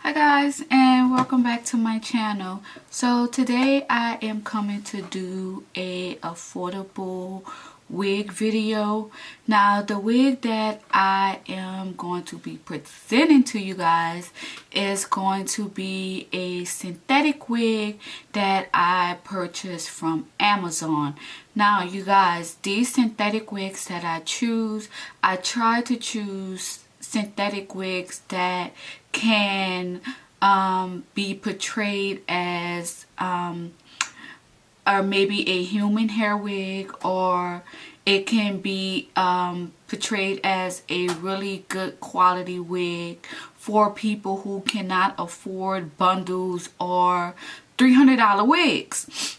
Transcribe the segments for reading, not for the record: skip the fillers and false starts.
Hi guys, and welcome back to my channel. So today I am coming to do a affordable wig video. Now the wig that I am going to be presenting to you guys is going to be a synthetic wig that I purchased from Amazon. Now you guys, these synthetic wigs that I try to choose synthetic wigs that can be portrayed as or maybe a human hair wig, or it can be portrayed as a really good quality wig for people who cannot afford bundles or $300 wigs.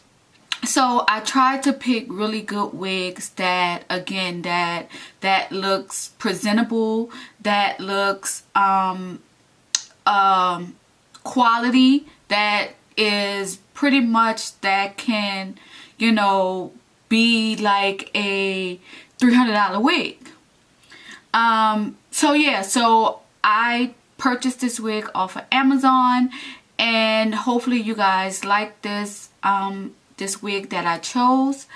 So I tried to pick really good wigs that, again, that looks presentable, that looks quality, that is pretty much that can, you know, be like a $300 wig. So yeah, so I purchased this wig off of Amazon, and hopefully you guys like this this wig that I chose.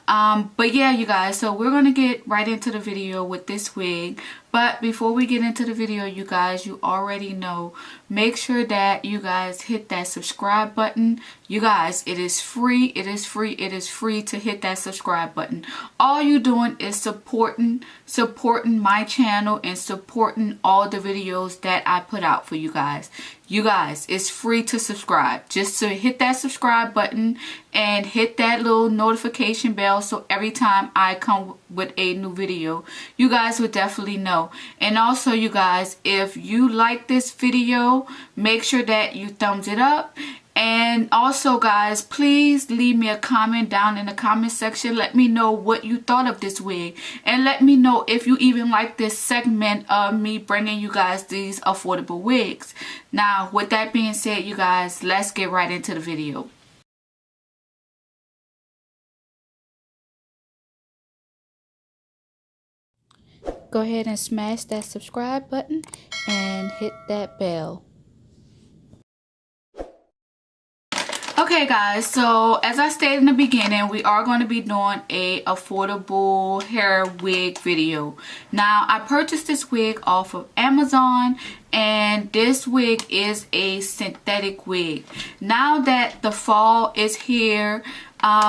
But yeah, you guys, so we're gonna get right into the video with this wig. But before we get into the video, you guys, you already know, make sure that you guys hit that subscribe button. You guys, it is free, it is free, it is free to hit that subscribe button. All you doing is supporting my channel and supporting all the videos that I put out for you guys. You guys, it's free to subscribe. Just to hit that subscribe button and hit that little notification bell, so every time I come with a new video, you guys would definitely know. And also, you guys, if you like this video, make sure that you thumbs it up. And also, guys, please leave me a comment down in the comment section. Let me know what you thought of this wig, and let me know if you even like this segment of me bringing you guys these affordable wigs. Now, with that being said, you guys, let's get right into the video. Go ahead and smash that subscribe button and hit that bell. Okay guys, so as I stated in the beginning, we are going to be doing a affordable hair wig video. Now, I purchased this wig off of Amazon, and this wig is a synthetic wig. Now that the fall is here,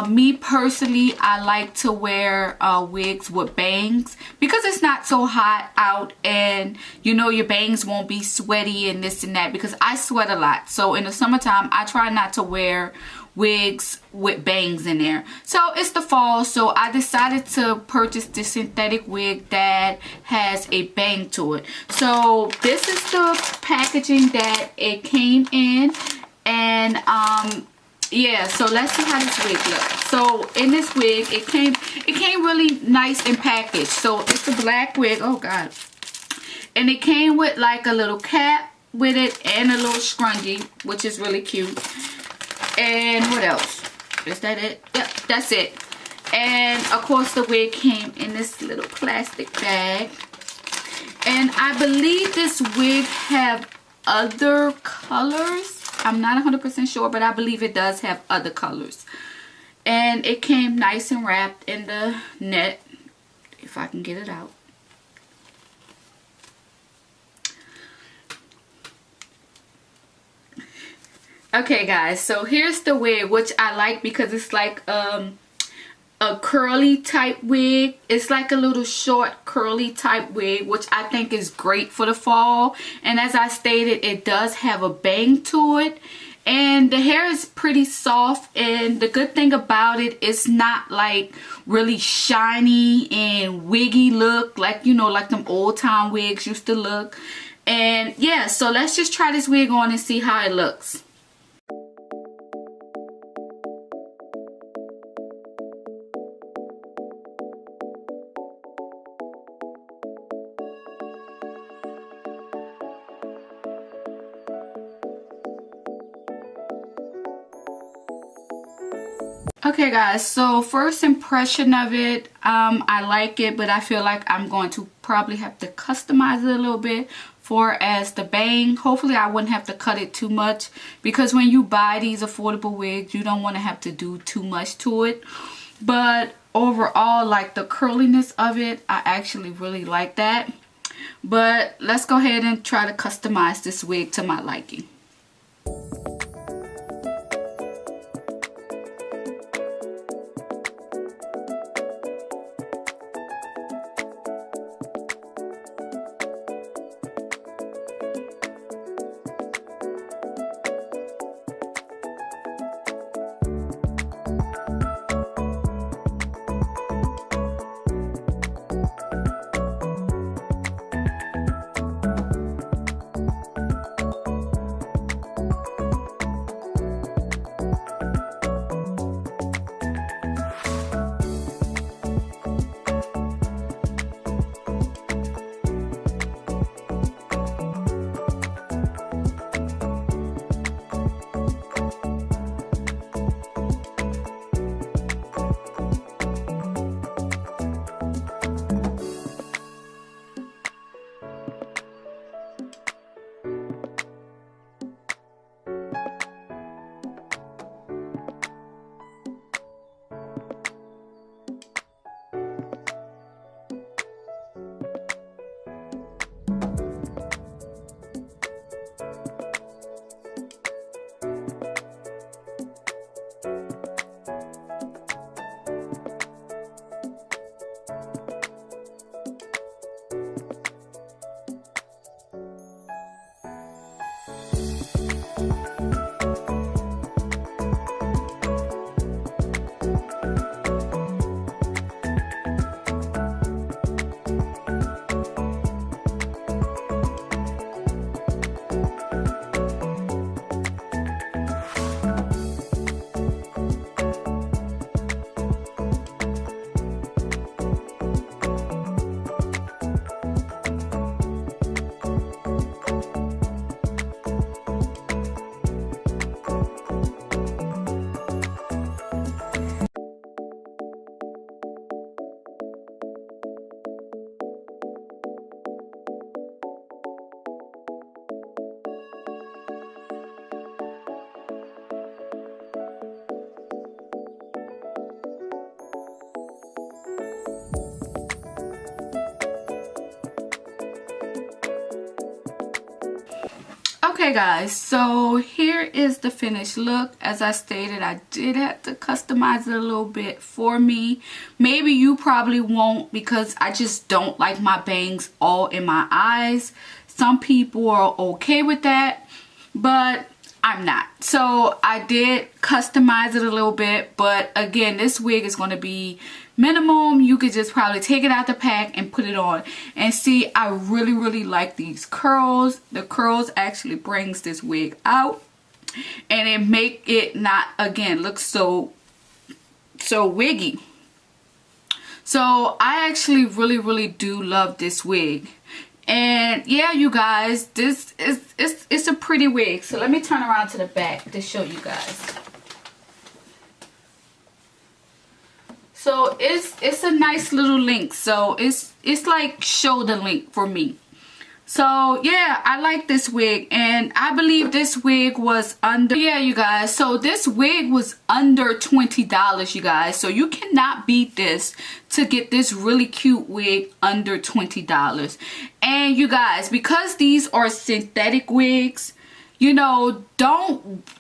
me personally, I like to wear wigs with bangs because it's not so hot out, and you know, your bangs won't be sweaty and this and that, because I sweat a lot. So in the summertime, I try not to wear wigs with bangs in there. So it's the fall, so I decided to purchase this synthetic wig that has a bang to it. So this is the packaging that it came in, and yeah, so let's see how this wig looks. So in this wig, it came really nice and packaged. So it's a black wig. Oh god. And it came with like a little cap with it and a little scrunchie, which is really cute. And what else? Is that it? Yep, that's it. And of course the wig came in this little plastic bag. And I believe this wig have other colors. I'm not 100% sure, but I believe it does have other colors. And it came nice and wrapped in the net, if I can get it out. Okay guys, so here's the wig, which I like because it's like a curly type wig. It's like a little short curly type wig, which I think is great for the fall. And as I stated, it does have a bang to it, and the hair is pretty soft. And the good thing about it, it's not like really shiny and wiggy look, like, you know, like them old time wigs used to look. And yeah, so let's just try this wig on and see how it looks. Okay guys, so first impression of it, I like it, but I feel like I'm going to probably have to customize it a little bit far as the bang. Hopefully I wouldn't have to cut it too much, because when you buy these affordable wigs, you don't want to have to do too much to it. But overall, like the curliness of it, I actually really like that. But let's go ahead and try to customize this wig to my liking. Okay guys, so here is the finished look. As I stated, I did have to customize it a little bit for me. Maybe you probably won't, because I just don't like my bangs all in my eyes. Some people are okay with that, but I'm not. So I did customize it a little bit, but again, this wig is going to be minimum. You could just probably take it out the pack and put it on. And see, I really like these curls. The curls actually brings this wig out, and it make it not, again, look so wiggy. So I actually really do love this wig. And yeah, you guys, this is it's a pretty wig. So let me turn around to the back to show you guys. So it's a nice little length. So it's like shoulder length for me. So yeah, I like this wig, and I believe this wig was under, yeah you guys, so this wig was under $20, you guys. So you cannot beat this to get this really cute wig under $20. And you guys, because these are synthetic wigs, you know,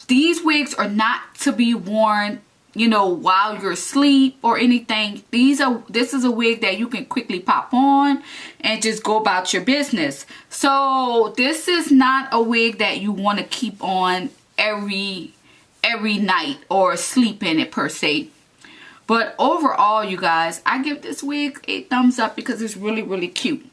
these wigs are not to be worn, you know, while you're asleep or anything. This is a wig that you can quickly pop on and just go about your business. So this is not a wig that you want to keep on every night or sleep in it per se. But overall, you guys, I give this wig a thumbs up because it's really cute.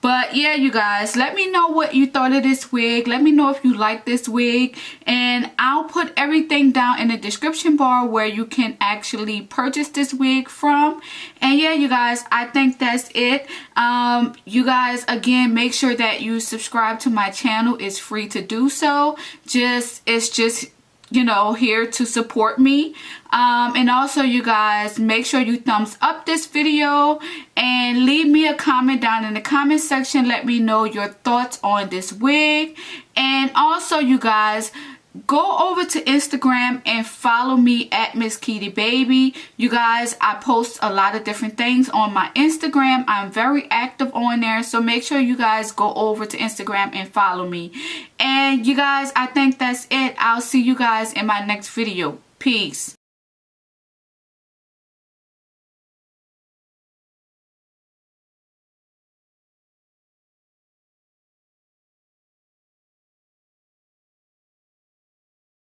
But yeah, you guys, let me know what you thought of this wig. Let me know if you like this wig. And I'll put everything down in the description bar where you can actually purchase this wig from. And yeah, you guys, I think that's it. You guys, again, make sure that you subscribe to my channel. It's free to do so. It's just you know, here to support me. And also, you guys, make sure you thumbs up this video and leave me a comment down in the comment section. Let me know your thoughts on this wig. And also, you guys, go over to Instagram and follow me at mskeedybaby. You guys, I post a lot of different things on my Instagram. I'm very active on there, so make sure you guys go over to Instagram and follow me. And you guys, I think that's it. I'll see you guys in my next video. Peace.